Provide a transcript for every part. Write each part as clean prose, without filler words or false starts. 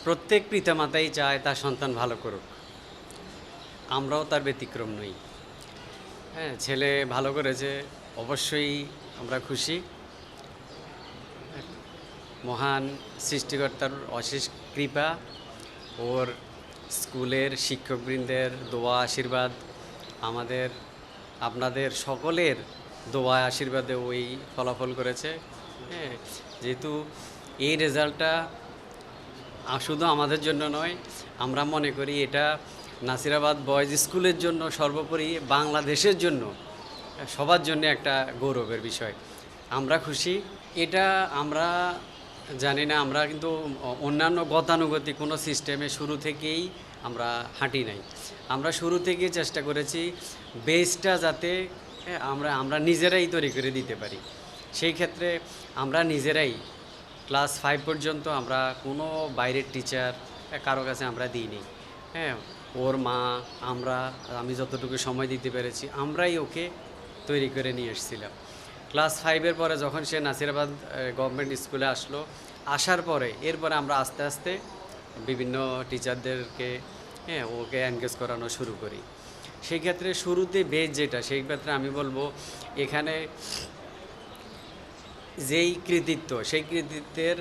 প্রত্যেক পিতামাতাই চায় তার সন্তান ভালো করুক, আমরাও তার ব্যতিক্রম নই। হ্যাঁ, ছেলে ভালো করেছে, অবশ্যই আমরা খুশি। মহান সৃষ্টিকর্তার অশেষ কৃপা, ওর স্কুলের শিক্ষকবৃন্দের দোয়া আশীর্বাদ, আমাদের আপনাদের সকলের দোয়া আশীর্বাদে ওই ফলাফল করেছে। হ্যাঁ, যেহেতু এই রেজাল্টটা শুধু আমাদের জন্য নয়, আমরা মনে করি এটা নাসিরাবাদ বয়েজ স্কুলের জন্য, সর্বোপরি বাংলাদেশের জন্য, সবার জন্য একটা গৌরবের বিষয়। আমরা খুশি। এটা আমরা জানি না, আমরা কিন্তু অন্যান্য গতানুগতিক কোনো সিস্টেমে শুরু থেকেই আমরা হাঁটি নাই। আমরা শুরু থেকেই চেষ্টা করেছি বেসটা যাতে আমরা আমরা নিজেরাই তৈরি করে দিতে পারি। সেই ক্ষেত্রে আমরা নিজেরাই ক্লাস 5 পর্যন্ত আমরা কোনো বাইরের টিচার কারো কাছে আমরা দিইনি। হ্যাঁ, ওর মা, আমি যতটুকু সময় দিতে পেরেছি আমরাই ওকে তৈরি করে নিয়ে এসেছিলাম। ক্লাস 5-এর পরে যখন সে নাসিরাবাদ গভর্নমেন্ট স্কুলে আসলো, আসার পরে এরপরে আমরা আস্তে আস্তে বিভিন্ন টিচারদেরকে ওকে এনগেজ করানো শুরু করি। সেই ক্ষেত্রে শুরুতে বেজ যেটা, সেই ক্ষেত্রে আমি বলবো এখানে যেই কৃতিত্ব, সেই কৃতিত্বের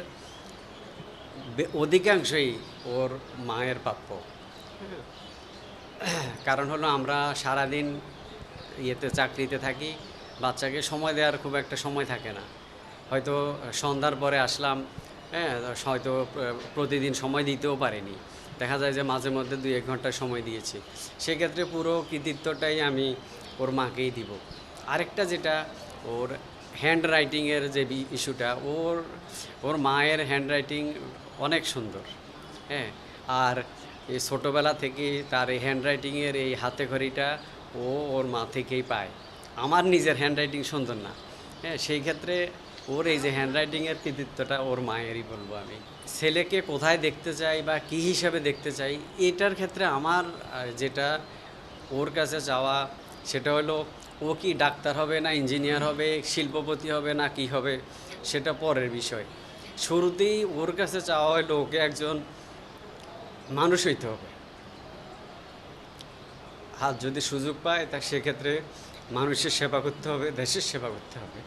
অধিকাংশই ওর মায়ের প্রাপ্য। কারণ হলো আমরা সারাদিন চাকরিতে থাকি, বাচ্চাকে সময় দেওয়ার খুব একটা সময় থাকে না। হয়তো সন্ধ্যার পরে আসলাম, হয়তো প্রতিদিন সময় দিতেও পারিনি, দেখা যায় যে মাঝে মধ্যে 2-1 ঘন্টা সময় দিয়েছি। সেক্ষেত্রে পুরো কৃতিত্বটাই আমি ওর মাকেই দিব। আরেকটা যেটা, ওর হ্যান্ড রাইটিংয়ের যে ইস্যুটা, ওর মায়ের হ্যান্ড রাইটিং অনেক সুন্দর। হ্যাঁ, আর এই ছোটোবেলা থেকে তার এই হ্যান্ড রাইটিংয়ের এই হাতে খড়িটা ওর মা থেকেই পায়। আমার নিজের হ্যান্ড রাইটিং সুন্দর না। হ্যাঁ, সেই ক্ষেত্রে ওর এই যে হ্যান্ড রাইটিংয়ের কৃতিত্বটা ওর মায়েরই বলবো আমি। ছেলেকে কোথায় দেখতে চাই বা কী হিসাবে দেখতে চাই, এটার ক্ষেত্রে আমার যেটা ওর কাছে চাওয়া, সেটা হলো ও কি ডাক্তার হবে না ইঞ্জিনিয়ার হবে, শিল্পপতি হবে না কি হবে, সেটা পরের বিষয়। শুরুতেই ওর কাছে চাওয়া হলো ওকে একজন মানুষ হইতে হবে। আর যদি সুযোগ পায় তা সেক্ষেত্রে মানুষের সেবা করতে হবে, দেশের সেবা করতে হবে।